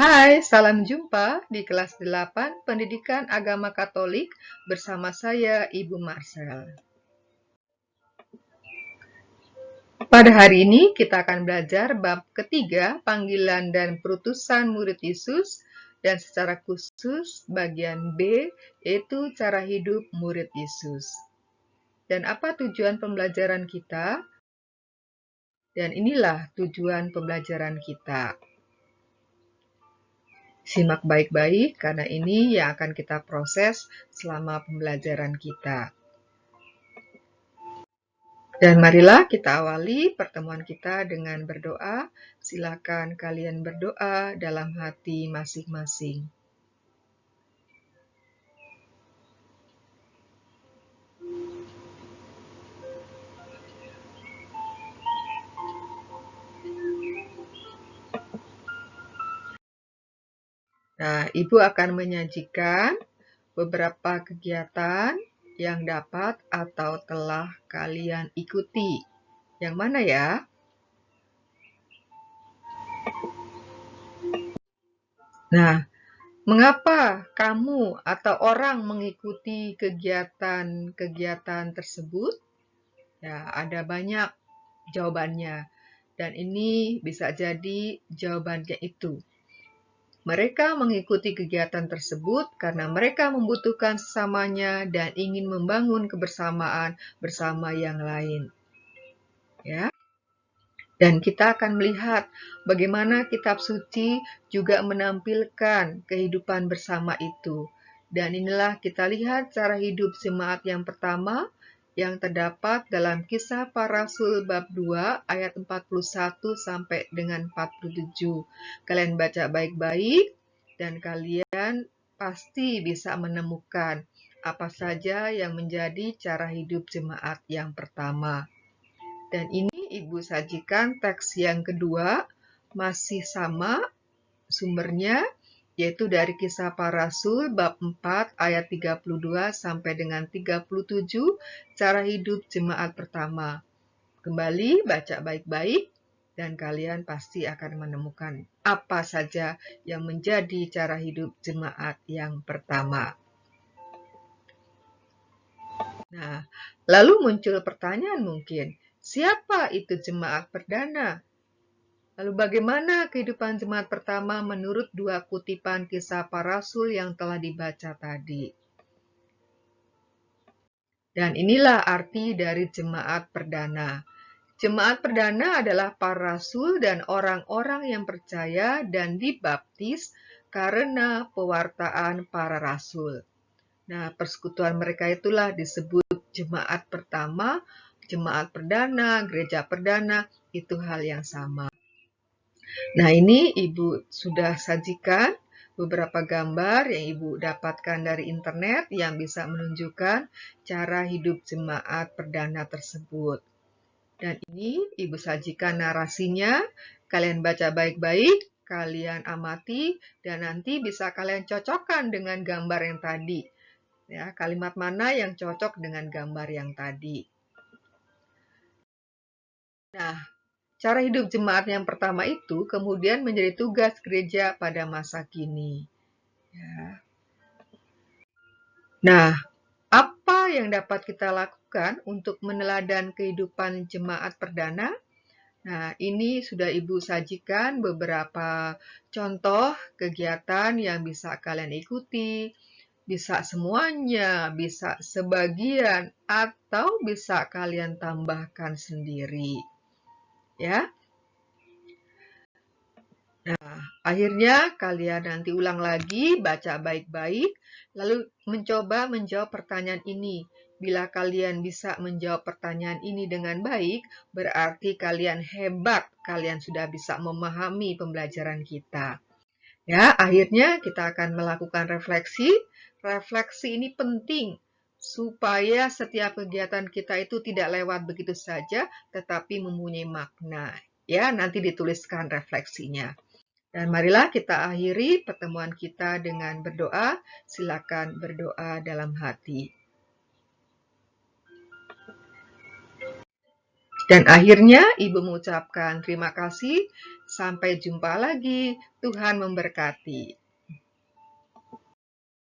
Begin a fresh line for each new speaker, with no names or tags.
Hai, salam jumpa di kelas 8 Pendidikan Agama Katolik bersama saya Ibu Marcel. Pada hari ini kita akan belajar bab ketiga, panggilan dan perutusan murid Yesus, dan secara khusus bagian B, yaitu cara hidup murid Yesus. Dan apa tujuan pembelajaran kita? Dan inilah tujuan pembelajaran kita. Simak baik-baik karena ini yang akan kita proses selama pembelajaran kita. Dan marilah kita awali pertemuan kita dengan berdoa. Silakan kalian berdoa dalam hati masing-masing. Nah, Ibu akan menyajikan beberapa kegiatan yang dapat atau telah kalian ikuti. Yang mana ya? Nah, mengapa kamu atau orang mengikuti kegiatan-kegiatan tersebut? Ya, ada banyak jawabannya. Dan ini bisa jadi jawabannya itu. Mereka mengikuti kegiatan tersebut karena mereka membutuhkan sesamanya dan ingin membangun kebersamaan bersama yang lain. Ya. Dan kita akan melihat bagaimana kitab suci juga menampilkan kehidupan bersama itu. Dan inilah kita lihat cara hidup jemaat yang pertama yang terdapat dalam Kisah Para Rasul bab 2 ayat 41 sampai dengan 47. Kalian baca baik-baik dan kalian pasti bisa menemukan apa saja yang menjadi cara hidup jemaat yang pertama. Dan ini Ibu sajikan teks yang kedua, masih sama sumbernya, yaitu dari Kisah Para Rasul bab 4 ayat 32 sampai dengan 37, cara hidup jemaat pertama. Kembali baca baik-baik dan kalian pasti akan menemukan apa saja yang menjadi cara hidup jemaat yang pertama. Nah, lalu muncul pertanyaan mungkin, siapa itu jemaat perdana? Lalu bagaimana kehidupan jemaat pertama menurut dua kutipan Kisah Para Rasul yang telah dibaca tadi? Dan inilah arti dari jemaat perdana. Jemaat perdana adalah para rasul dan orang-orang yang percaya dan dibaptis karena pewartaan para rasul. Nah, persekutuan mereka itulah disebut jemaat pertama, jemaat perdana, gereja perdana, itu hal yang sama. Nah, ini Ibu sudah sajikan beberapa gambar yang Ibu dapatkan dari internet yang bisa menunjukkan cara hidup jemaat perdana tersebut. Dan ini Ibu sajikan narasinya, kalian baca baik-baik, kalian amati, dan nanti bisa kalian cocokkan dengan gambar yang tadi. Ya, kalimat mana yang cocok dengan gambar yang tadi. Nah, cara hidup jemaat yang pertama itu kemudian menjadi tugas gereja pada masa kini. Ya. Nah, apa yang dapat kita lakukan untuk meneladan kehidupan jemaat perdana? Nah, ini sudah Ibu sajikan beberapa contoh kegiatan yang bisa kalian ikuti. Bisa semuanya, bisa sebagian, atau bisa kalian tambahkan sendiri. Ya. Nah, akhirnya kalian nanti ulang lagi, baca baik-baik, lalu mencoba menjawab pertanyaan ini. Bila kalian bisa menjawab pertanyaan ini dengan baik, berarti kalian hebat, kalian sudah bisa memahami pembelajaran kita. Ya, akhirnya kita akan melakukan refleksi. Refleksi ini penting supaya setiap kegiatan kita itu tidak lewat begitu saja, tetapi mempunyai makna. Ya, nanti dituliskan refleksinya. Dan marilah kita akhiri pertemuan kita dengan berdoa. Silakan berdoa dalam hati. Dan akhirnya ibu mengucapkan terima kasih. Sampai jumpa lagi. Tuhan memberkati.